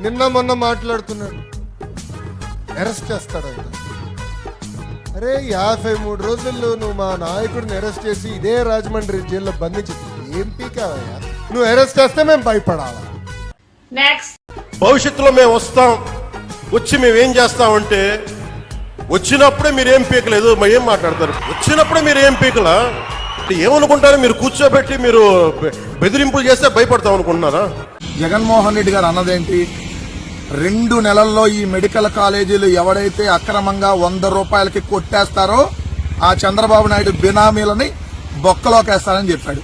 నిన్న మొన్న మాట్లాడుతున్నాడు, అరెస్ట్ చేస్తాడంట. అరే 53 రోజుల్లో నువ్వు మా నాయకుడిని అరెస్ట్ చేసి ఇదే రాజమండ్రి జైల్లో బంధించి ఏం పీకావయ్యా? నువ్వు అరెస్ట్ చేస్తే మేము భయపడాలా? భవిష్యత్తులో మేము వస్తాం, వచ్చి మేమేం చేస్తామంటే వచ్చినప్పుడే మీరేం పీకలేదు, మరి ఏం మాట్లాడతారు? వచ్చినప్పుడే మీరు ఏం పీకలా? ఏమనుకుంటారు? మీరు కూర్చోబెట్టి మీరు బెదిరింపులు చేస్తే భయపడతాం అనుకుంటున్నారా? జగన్మోహన్ రెడ్డి గారు అన్నదేంటి? 2 నెలల్లో ఈ మెడికల్ కాలేజీలు ఎవడైతే అక్రమంగా 100 రూపాయలకి కొట్టేస్తారో ఆ చంద్రబాబు నాయుడు బినామీలని బొక్కలోకేస్తారని చెప్పాడు.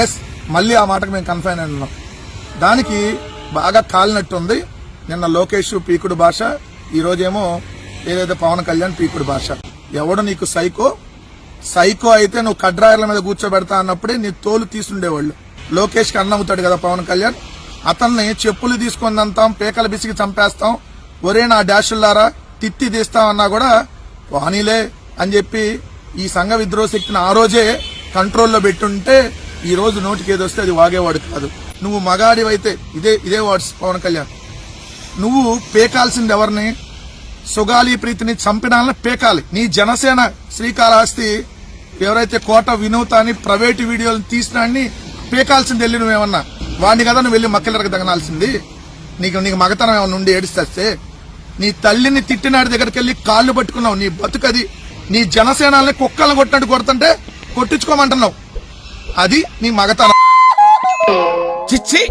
ఎస్, మళ్ళీ ఆ మాటకు మేము కన్ఫైన్ అయి ఉన్నాం. దానికి బాగా కాలినట్టుంది. నిన్న లోకేష్ పీకుడు భాష, ఈ రోజేమో ఏదైతే పవన్ కళ్యాణ్ పీకుడు భాష. ఎవడు నీకు సైకో అయితే నువ్వు కడ్రాయర్ల మీద కూర్చోబెడతా అన్నప్పుడే నీ తోలు తీసుండేవాళ్ళు. లోకేష్ కి అన్నవుతాడు కదా పవన్ కళ్యాణ్, అతన్ని చెప్పులు తీసుకొని అంతాం, పేకలు బిసికి చంపేస్తాం, ఒరే నా డాషుల్లారా తిత్తి తీస్తామన్నా కూడా వానీలే అని చెప్పి ఈ సంఘ విద్రోహ శక్తిని ఆ రోజే కంట్రోల్లో పెట్టుంటే ఈ రోజు నోటికి ఏదొస్తే అది వాగేవాడు కాదు. నువ్వు మగాడివైతే ఇదే వర్డ్స్ పవన్ కళ్యాణ్. నువ్వు పేకాల్సింది ఎవరిని? సుగాలి ప్రీతిని చంపినాలని పేకాలి. నీ జనసేన శ్రీకాళహస్తి ఎవరైతే కోట వినూత అని ప్రైవేటు వీడియోలు తీసినాన్ని పేకాల్సింది వెళ్ళి నువ్వేమన్నా వాడిని కదా నువ్వు వెళ్ళి మక్కలకి తగనాల్సింది. నీకు మగతనం ఏమన్నా ఉండి ఏడిస్తే నీ తల్లిని తిట్టినాడి దగ్గరికి వెళ్ళి కాళ్ళు పట్టుకున్నావు. నీ బతుకది. నీ జనసేనాలని కుక్కలను కొట్టినట్టు కొడుతుంటే కొట్టించుకోమంటున్నావు. అది నీ మగతనం. చిచ్చి.